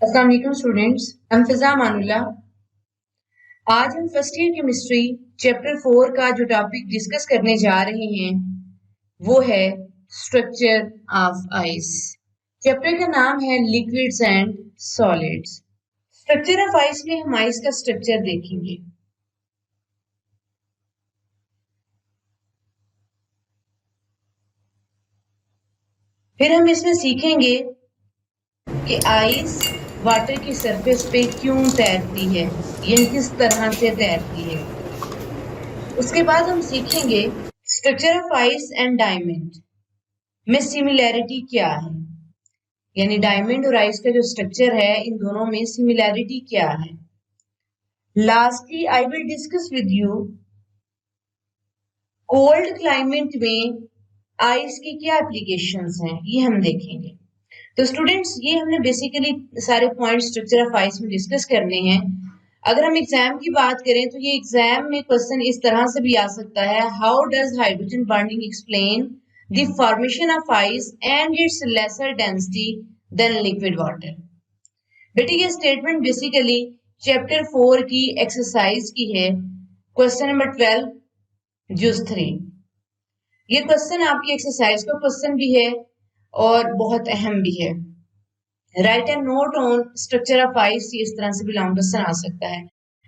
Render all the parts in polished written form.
अस्सलाम वालेकुम students, I am फिजा मानुल्ला। आज हम फर्स्ट ईयर केमिस्ट्री चैप्टर 4 का जो टॉपिक डिस्कस करने जा रहे हैं वो है स्ट्रक्चर ऑफ आइस। चैप्टर का नाम है liquids and solids. Structure of ice में हम आइस का स्ट्रक्चर देखेंगे। फिर हम इसमें सीखेंगे कि आइस वाटर की सरफेस पे क्यों तैरती है, यानी किस तरह से तैरती है। उसके बाद हम सीखेंगे structure of ice and diamond में सिमिलैरिटी क्या है, यानी डायमंड और आइस का जो स्ट्रक्चर है इन दोनों में सिमिलैरिटी क्या है। Lastly I will discuss with you cold climate में आइस की क्या एप्लीकेशंस हैं, ये हम देखेंगे। तो स्टूडेंट्स, ये हमने बेसिकली सारे पॉइंट स्ट्रक्चर ऑफ आइस में डिस्कस करने हैं। अगर हम एग्जाम की बात करें तो ये एग्जाम में क्वेश्चन इस तरह से भी आ सकता है, how does hydrogen bonding explain the formation of ice and its lesser density than liquid water. बेटे ये स्टेटमेंट बेसिकली चैप्टर 4 की एक्सरसाइज की है, क्वेश्चन नंबर 12 जुज 3। ये क्वेश्चन आपकी एक्सरसाइज का क्वेश्चन भी है और बहुत अहम भी है। Right and note on structure of ice, इस तरह से भी लॉन्ग क्वेश्चन आ सकता है।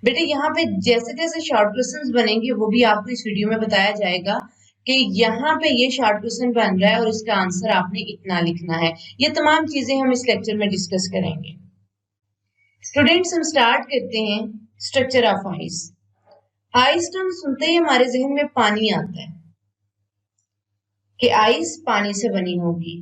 बेटे यहाँ पे जैसे जैसे शॉर्ट क्वेश्चंस बनेंगे वो भी आपको इस वीडियो में बताया जाएगा कि यहाँ पे ये शॉर्ट क्वेश्चन बन रहा है और इसका आंसर आपने इतना लिखना है। ये तमाम चीजें हम इस लेक्चर में डिस्कस करेंगे। स्टूडेंट्स, हम स्टार्ट करते हैं structure of ice. Ice term सुनते ही हमारे जहन में पानी आता है कि आइस पानी से बनी होगी।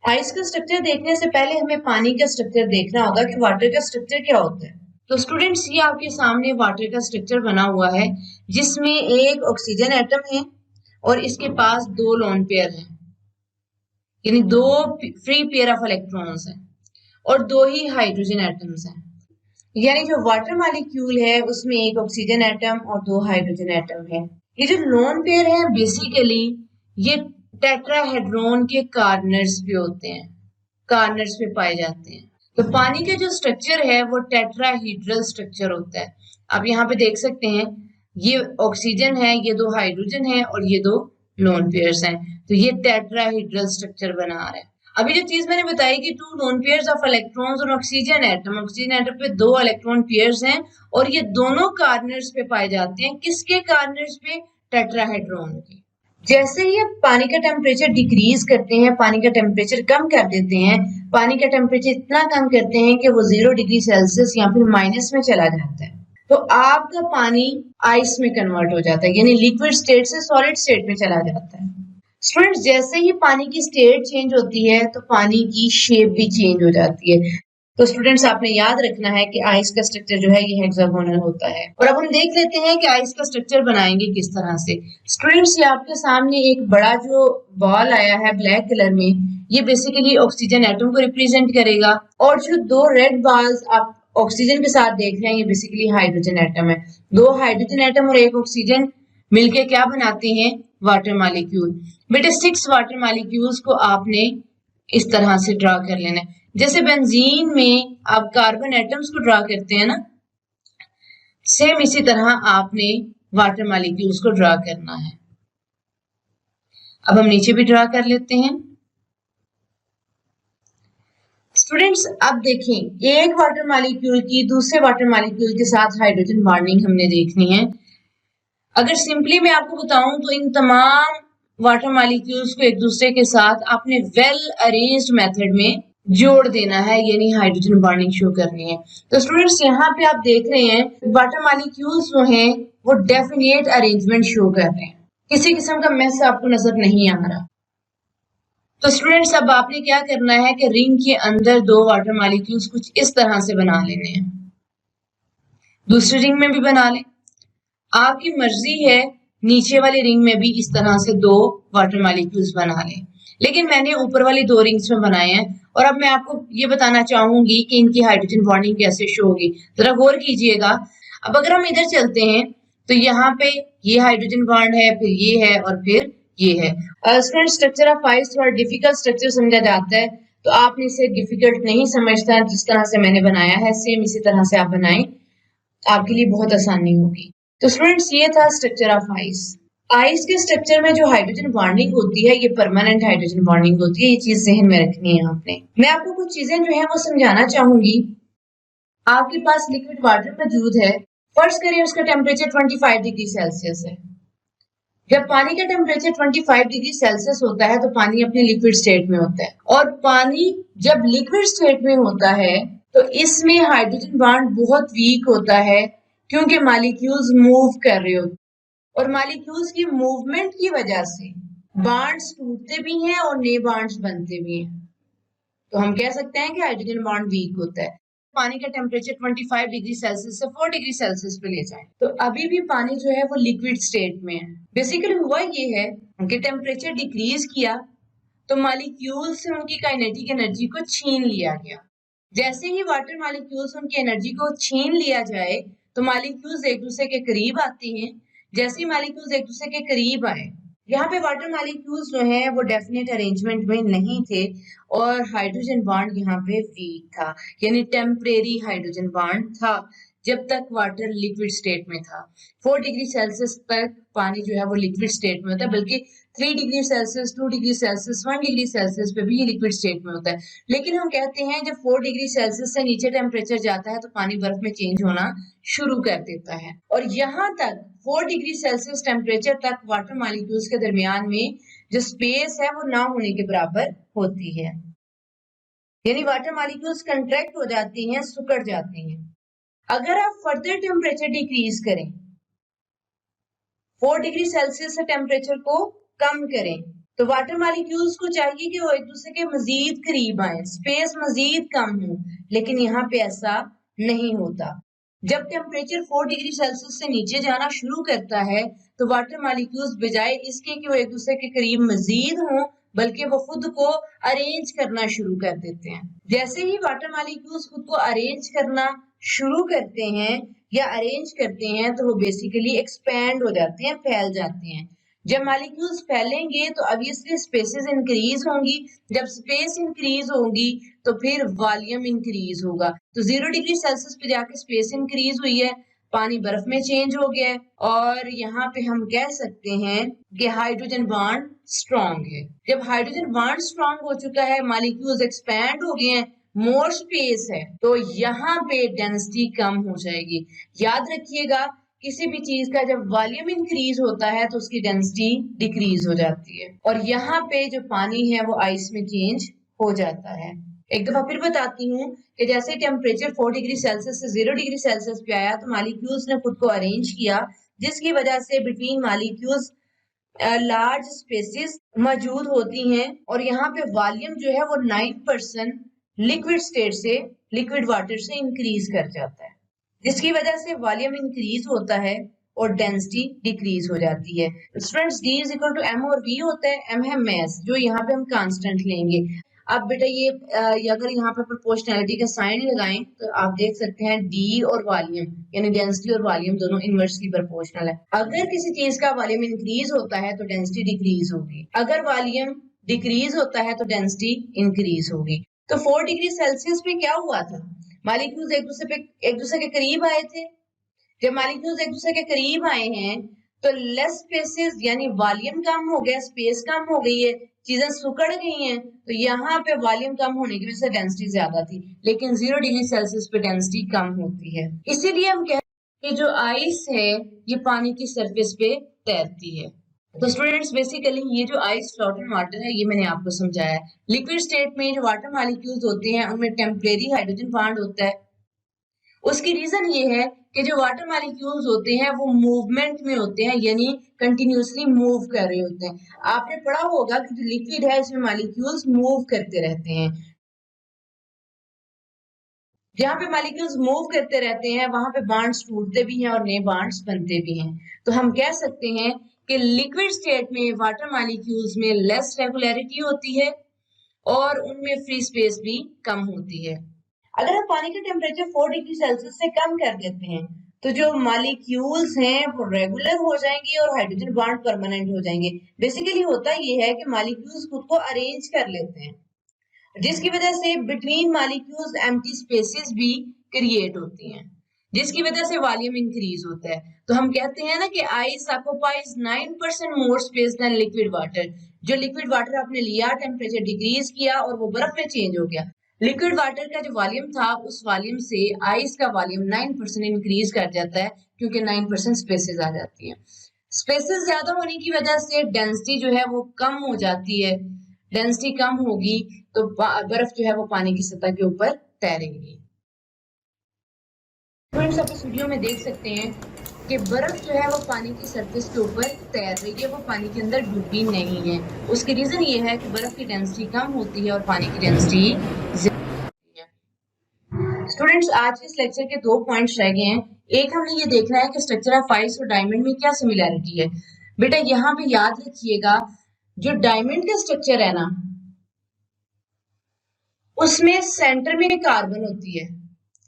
आइस का स्ट्रक्चर देखने से पहले हमें पानी का स्ट्रक्चर देखना होगा कि वाटर का स्ट्रक्चर क्या होता है। तो स्टूडेंट्स, ये आपके सामने वाटर का स्ट्रक्चर बना हुआ है जिसमें एक ऑक्सीजन एटम है और इसके पास दो लोन पेयर हैं, यानी दो फ्री पेयर ऑफ इलेक्ट्रॉन्स हैं और दो ही हाइड्रोजन एटम्स हैं। यानी जो वाटर मॉलिक्यूल है उसमें एक ऑक्सीजन एटम और दो हाइड्रोजन एटम है। ये जो लोन पेयर है बेसिकली ये टेट्राहेड्रॉन के कार्नर्स पे होते हैं, कार्नर्स पे पाए जाते हैं। तो पानी का जो स्ट्रक्चर है वो टेट्राहीड्रल स्ट्रक्चर होता है। आप यहाँ पे देख सकते हैं ये ऑक्सीजन है, ये दो हाइड्रोजन है और ये दो लोन पेयर्स हैं, तो ये टेट्राहीड्रल स्ट्रक्चर बना रहा है। अभी जो चीज मैंने बताई कि two lone pairs of electrons और ऑक्सीजन एटम पे दो इलेक्ट्रॉन पेयर्स हैं और ये दोनों कार्नर्स पे पाए जाते हैं। किसके कार्नर्स पे? टेट्राहेड्रॉन के। जैसे ही आप पानी का टेम्परेचर डिक्रीज करते हैं, पानी का टेम्परेचर कम कर देते हैं, पानी का टेम्परेचर इतना कम करते हैं कि वो 0 डिग्री सेल्सियस या फिर माइनस में चला जाता है, तो आपका पानी आइस में कन्वर्ट हो जाता है, यानी लिक्विड स्टेट से सॉलिड स्टेट में चला जाता है। स्टूडेंट्स, जैसे ही पानी की स्टेट चेंज होती है तो पानी की शेप भी चेंज हो जाती है। तो स्टूडेंट्स, आपने याद रखना है कि आइस का स्ट्रक्चर जो है ये हेक्सागोनल होता है। और अब हम देख लेते हैं कि आइस का स्ट्रक्चर बनाएंगे किस तरह से। स्टूडेंट्स, ये आपके सामने एक बड़ा जो बॉल आया है ब्लैक कलर में, ये बेसिकली ऑक्सीजन एटम को रिप्रेजेंट करेगा और जो दो रेड बॉल्स आप ऑक्सीजन के साथ देख रहे हैं ये बेसिकली हाइड्रोजन एटम है। दो हाइड्रोजन एटम और एक ऑक्सीजन मिलके क्या बनाते हैं? Water molecule. बेटे 6 वाटर मॉलिक्यूल्स को आपने इस तरह से ड्रा कर लेना है, जैसे बेंजीन में आप कार्बन एटम्स को ड्रा करते हैं ना, सेम इसी तरह आपने वाटर मॉलिक्यूल्स को ड्रा करना है। अब हम नीचे भी ड्रा कर लेते हैं। स्टूडेंट्स, अब देखें, एक वाटर मॉलिक्यूल की दूसरे वाटर मॉलिक्यूल के साथ हाइड्रोजन बॉन्डिंग हमने देखनी है। अगर सिंपली मैं आपको बताऊं तो इन तमाम वाटर मॉलिक्यूल्स को एक दूसरे के साथ आपने वेल अरेंज्ड मेथड में जोड़ देना है, यानी हाइड्रोजन बॉन्डिंग शो करनी है। तो स्टूडेंट्स, यहाँ पे आप देख रहे हैं वाटर मॉलिक्यूल्स जो हैं वो डेफिनेट अरेंजमेंट शो कर रहे हैं, किसी किस्म का मैस आपको नजर नहीं आ रहा। तो स्टूडेंट्स, अब आपने क्या करना है कि रिंग के अंदर दो वाटर मॉलिक्यूल्स कुछ इस तरह से बना लेने हैं, दूसरी रिंग में भी बना लें। आपकी मर्जी है नीचे वाली रिंग में भी इस तरह से दो वाटर मॉलिक्यूल्स बना लें, लेकिन मैंने ऊपर वाली दो रिंग्स में बनाए हैं। और अब मैं आपको ये बताना चाहूंगी कि इनकी हाइड्रोजन बॉन्डिंग कैसे शो होगी, जरा गौर कीजिएगा। अब अगर हम इधर चलते हैं तो यहाँ पे ये हाइड्रोजन बॉन्ड है, फिर ये है और फिर ये है। स्टूडेंट, स्ट्रक्चर ऑफ आइस थोड़ा डिफिकल्ट स्ट्रक्चर समझा जाता है, तो आपने इसे डिफिकल्ट नहीं समझता, जिस तरह से मैंने बनाया है सेम इसी तरह से आप बनाएं, आपके लिए बहुत आसानी होगी। तो स्टूडेंट्स ये था स्ट्रक्चर ऑफ आइस। आइस के स्ट्रक्चर में जो हाइड्रोजन बॉन्डिंग होती है ये परमानेंट हाइड्रोजन बॉन्डिंग होती है, ये चीज जहन में रखनी है आपने। मैं आपको कुछ चीजें जो है वो समझाना चाहूंगी। आपके पास लिक्विड वाटर मौजूद है, फर्ज करें उसका टेम्परेचर 25 डिग्री सेल्सियस है। जब पानी का टेम्परेचर 25 डिग्री सेल्सियस होता है तो पानी अपने लिक्विड स्टेट में होता है, और पानी जब लिक्विड स्टेट में होता है तो इसमें हाइड्रोजन बॉन्ड बहुत वीक होता है, क्योंकि मॉलिक्यूल्स मूव कर रहे होते हैं, और मॉलिक्यूल्स की मूवमेंट की वजह से बॉन्ड्स टूटते भी हैं और नए बॉन्ड्स बनते भी हैं। तो हम कह सकते हैं कि हाइड्रोजन बॉन्ड वीक होता है। पानी का टेम्परेचर 25 डिग्री सेल्सियस से 4 डिग्री सेल्सियस पे ले जाएं तो अभी भी पानी जो है वो लिक्विड स्टेट में है। बेसिकली हुआ ये है कि टेम्परेचर डिक्रीज किया तो मॉलिक्यूल से उनकी काइनेटिक एनर्जी को छीन लिया गया। जैसे ही वाटर मॉलिक्यूल्स उनकी एनर्जी को छीन लिया जाए तो मॉलिक्यूल्स एक दूसरे के करीब आते हैं। जैसे ही मॉलिक्यूल्स एक दूसरे के करीब आए, यहाँ पे वाटर मॉलिक्यूल्स जो हैं वो डेफिनेट अरेंजमेंट में नहीं थे और हाइड्रोजन बॉन्ड यहाँ पे वीक था, यानी टेम्परेरी हाइड्रोजन बॉन्ड था जब तक वाटर लिक्विड स्टेट में था। 4 डिग्री सेल्सियस तक पानी जो है वो लिक्विड स्टेट में होता है, बल्कि 3 degree Celsius, 2 degree Celsius, 1 degree Celsius पे भी ये लिक्विड स्टेट में होता है। लेकिन हम कहते हैं जब 4 डिग्री सेल्सियस से नीचे टेम्परेचर जाता है तो पानी बर्फ में चेंज होना शुरू कर देता है, और यहाँ तक 4 डिग्री सेल्सियस टेम्परेचर तक वाटर मॉलिक्यूल्स के दरमियान में जो स्पेस है वो ना होने के बराबर होती है, यानी वाटर मॉलिक्यूल्स कंट्रैक्ट हो जाती हैं, सिकुड़ जाती हैं। अगर आप फर्दर टेम्परेचर डिक्रीज करें, 4 डिग्री सेल्सियस से टेम्परेचर को कम करें, तो वाटर मॉलिक्यूल्स को चाहिए कि वो एक दूसरे के मजीद करीब आए, स्पेस मजीद कम हो, लेकिन यहाँ पे ऐसा नहीं होता। जब टेम्परेचर 4 डिग्री सेल्सियस से नीचे जाना शुरू करता है तो वाटर मॉलिक्यूल्स बजाय इसके कि वो एक दूसरे के करीब मजीद हों, बल्कि वो खुद को अरेंज करना शुरू कर देते हैं। जैसे ही वाटर मॉलिक्यूल्स खुद को अरेंज करना शुरू करते हैं या अरेंज करते हैं तो वो बेसिकली एक्सपैंड हो जाते हैं, फैल जाते हैं। जब मॉलिक्यूल्स फैलेंगे तो ऑब्वियसली स्पेसेस इंक्रीज होंगी, जब स्पेस इंक्रीज होगी तो फिर वॉल्यूम इंक्रीज होगा। तो 0 डिग्री सेल्सियस पे जाके स्पेस इंक्रीज हुई है, पानी बर्फ में चेंज हो गया है, और यहाँ पे हम कह सकते हैं कि हाइड्रोजन बॉन्ड स्ट्रॉन्ग है। जब हाइड्रोजन बॉन्ड स्ट्रॉन्ग हो चुका है, मॉलिक्यूल्स एक्सपैंड हो गए हैं, मोर स्पेस है, तो यहाँ पे डेंसिटी कम हो जाएगी। याद रखिएगा किसी भी चीज का जब वॉल्यूम इंक्रीज होता है तो उसकी डेंसिटी डिक्रीज हो जाती है, और यहाँ पे जो पानी है वो आइस में चेंज हो जाता है। एक दफा फिर बताती हूँ कि जैसे टेम्परेचर 4 डिग्री सेल्सियस से 0 डिग्री सेल्सियस पे आया तो मॉलिक्यूल्स ने खुद को अरेंज किया, जिसकी वजह से बिटवीन मॉलिक्यूल्स लार्ज स्पेसेस मौजूद होती हैं, और यहाँ पे वॉल्यूम जो है वो 9% लिक्विड स्टेट से, लिक्विड वाटर से इंक्रीज कर जाता है, जिसकी वजह से वॉल्यूम इंक्रीज होता है और डेंसिटी डिक्रीज हो जाती है। Students D is equal to M और V होता है, M है मास, जो यहाँ पे हम कांस्टेंट लेंगे। अब बेटा ये अगर यहाँ पे प्रोपोर्शनैलिटी का साइन लगाएं तो आप देख सकते हैं D और वॉल्यूम यानी डेंसिटी और वॉल्यूम दोनों इनवर्सली प्रोपोर्शनल है। अगर किसी चीज का वॉल्यूम इंक्रीज होता है तो डेंसिटी डिक्रीज होगी, अगर वॉल्यूम डिक्रीज होता है तो डेंसिटी इंक्रीज होगी। तो 4 डिग्री सेल्सियस पे क्या हुआ था, मॉलिक्यूल्स एक दूसरे के करीब आए थे। जब मॉलिक्यूल्स एक दूसरे के करीब आए हैं तो लेस स्पेसेस यानी वॉल्यूम कम हो गया, स्पेस कम हो गई है, चीजें सिकुड़ गई हैं, तो यहाँ पे वॉल्यूम कम होने की वजह से डेंसिटी ज्यादा थी, लेकिन 0 डिग्री सेल्सियस पे डेंसिटी कम होती है। इसीलिए हम कहते हैं कि जो आइस है ये पानी की सरफेस पे तैरती है। तो स्टूडेंट्स बेसिकली ये जो आइस फ्लोटिंग वाटर है ये मैंने आपको समझाया है। लिक्विड स्टेट में जो वाटर मॉलिक्यूल्स होते हैं उनमें टेम्परेरी हाइड्रोजन बॉन्ड होता है। उसकी रीजन ये है कि जो वाटर मॉलिक्यूल्स होते हैं वो मूवमेंट में होते हैं, यानी कंटिन्यूसली मूव कर रहे होते हैं। आपने पढ़ा होगा कि जो लिक्विड है इसमें मॉलिक्यूल्स मूव करते रहते हैं। जहाँ पे मॉलिक्यूल्स मूव करते रहते हैं वहां पे बॉन्ड्स टूटते भी हैं और नए बॉन्ड्स बनते भी हैं। तो हम कह सकते हैं कि लिक्विड स्टेट में वाटर मॉलिक्यूल्स में लेस रेगुलरिटी होती है और उनमें फ्री स्पेस भी कम होती है। अगर हम पानी का टेम्परेचर 4 डिग्री सेल्सियस से कम कर देते हैं तो जो मॉलिक्यूल्स हैं वो रेगुलर हो जाएंगे और हाइड्रोजन बॉन्ड परमानेंट हो जाएंगे। बेसिकली होता ये है कि मॉलिक्यूल्स खुद को अरेंज कर लेते हैं, जिसकी वजह से बिटवीन मॉलिक्यूल्स एम्प्टी स्पेसेस भी क्रिएट होती हैं, जिसकी वजह से वॉल्यूम इंक्रीज होता है। तो हम कहते हैं ना कि ice occupies 9% more space than liquid water. जो लिक्विड वाटर आपने लिया, टेम्परेचर डिक्रीज किया और वो बर्फ में चेंज हो गया। लिक्विड वाटर का जो वॉल्यूम था, उस वॉल्यूम से आइस का वॉल्यूम 9% इंक्रीज कर जाता है, क्योंकि 9% स्पेसेस आ जाती हैं। स्पेसेस ज्यादा होने की वजह से डेंसिटी जो है वो कम हो जाती है। डेंसिटी कम होगी तो बर्फ जो है वो पानी की सतह के ऊपर तैरेगी। फ्रेंड्स, आप इस वीडियो में देख सकते हैं कि बर्फ जो है वो पानी की सरफेस के ऊपर तैर रही है, वो पानी के अंदर डूबी नहीं है। उसकी रीजन ये है कि बर्फ की डेंसिटी कम होती है और पानी की डेंसिटी ज्यादा होती है। स्टूडेंट्स, आज के इस लेक्चर के 2 पॉइंट्स रह गए हैं। एक हमने ये देखना है कि स्ट्रक्चर ऑफ आइस और डायमंड में क्या सिमिलैरिटी है। बेटा यहाँ पे याद रखिएगा, जो डायमंड का स्ट्रक्चर है ना, उसमें सेंटर में कार्बन होती है।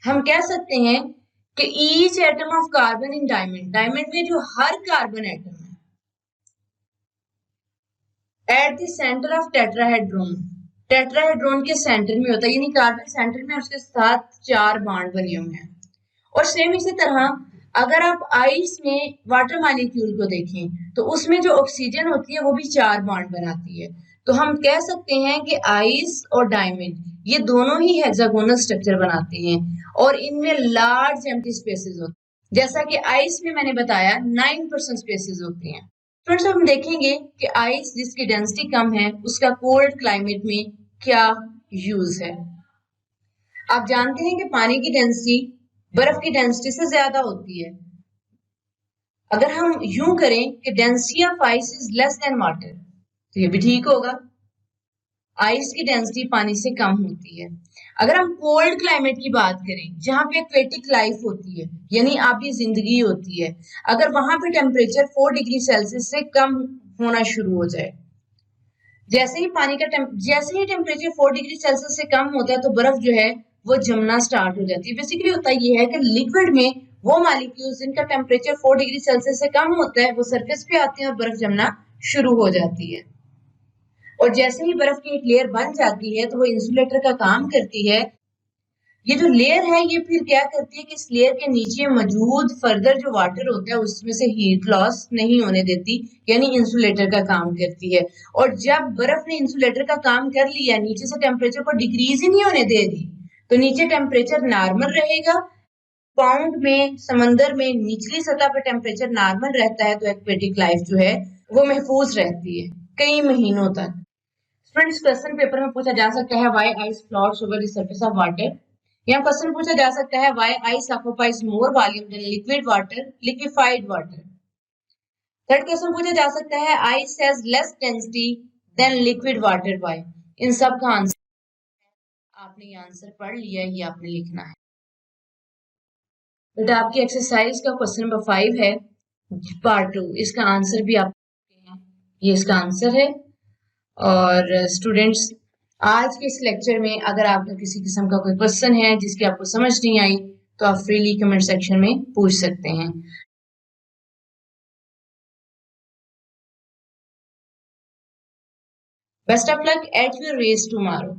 हम कह सकते हैं कि each atom of carbon in diamond, diamond में जो हर कार्बन एटम है at the centre of tetrahedron, tetrahedron के सेंटर में होता है, यानी कार्बन सेंटर में, उसके साथ 4 बॉन्ड बने हुए हैं। और सेम इसी तरह अगर आप आइस में वाटर मॉलिक्यूल को देखें तो उसमें जो ऑक्सीजन होती है वो भी 4 बॉन्ड बनाती है। तो हम कह सकते हैं कि आइस और डायमंड ये दोनों ही हेक्सागोनल स्ट्रक्चर बनाते हैं और इनमें लार्ज एम्प्टी स्पेसेस होते हैं। जैसा कि आइस में मैंने बताया 9% स्पेसेस होती हैं। फ्रेंड्स, हम देखेंगे कि आइस जिसकी डेंसिटी कम है उसका कोल्ड क्लाइमेट में क्या यूज है। आप जानते हैं कि पानी की डेंसिटी बर्फ की डेंसिटी से ज्यादा होती है। अगर हम यूं करें कि density of ice is less than water, तो ये भी ठीक होगा। आइस की डेंसिटी पानी से कम होती है। अगर हम कोल्ड क्लाइमेट की बात करें, जहां पे एक्वेटिक लाइफ होती है, यानी आबी जिंदगी होती है, अगर वहां पे टेम्परेचर 4 डिग्री सेल्सियस से कम होना शुरू हो जाए, जैसे ही टेम्परेचर 4 डिग्री सेल्सियस से कम होता है तो बर्फ जो है वो जमना स्टार्ट हो जाती है। बेसिकली होता ये है कि लिक्विड में वो मॉलिक्यूल्स जिनका टेम्परेचर 4 डिग्री सेल्सियस से कम होता है वो सरफेस पे आते हैं और बर्फ जमना शुरू हो जाती है। और जैसे ही बर्फ की एक लेयर बन जाती है तो वो इंसुलेटर का काम करती है। ये जो लेयर है ये फिर क्या करती है कि इस लेयर के नीचे मौजूद फर्दर जो वाटर होता है उसमें से हीट लॉस नहीं होने देती, यानी इंसुलेटर का काम करती है। और जब बर्फ ने इंसुलेटर का काम कर लिया, नीचे से टेम्परेचर को डिक्रीज ही नहीं होने दे दी, तो नीचे टेम्परेचर नॉर्मल रहेगा। पाउंड में, समंदर में निचली सतह पर टेम्परेचर नॉर्मल रहता है, तो एक्वेटिक लाइफ जो है वो महफूज रहती है कई महीनों तक। फ्रेंड्स, क्वेश्चन पेपर में पूछा जा सकता है why ice floats over the surface of water. यहाँ क्वेश्चन पूछा जा सकता है why ice occupies more volume than liquid water, liquefied water. Third question पूछा जा सकता है ice has less density than liquid water, why. इन सब का आंसर आपने ये आंसर पढ़ लिया, ये आपने लिखना है। बेटा आपकी एक्सरसाइज का क्वेश्चन नंबर 5 है, पार्ट 2। इसका आंसर भी आप, ये इसका आंसर है। और स्टूडेंट्स, आज के इस लेक्चर में अगर आपका किसी किस्म का कोई क्वेश्चन है जिसकी आपको समझ नहीं आई तो आप फ्रीली कमेंट सेक्शन में पूछ सकते हैं। Best of luck at your race tomorrow.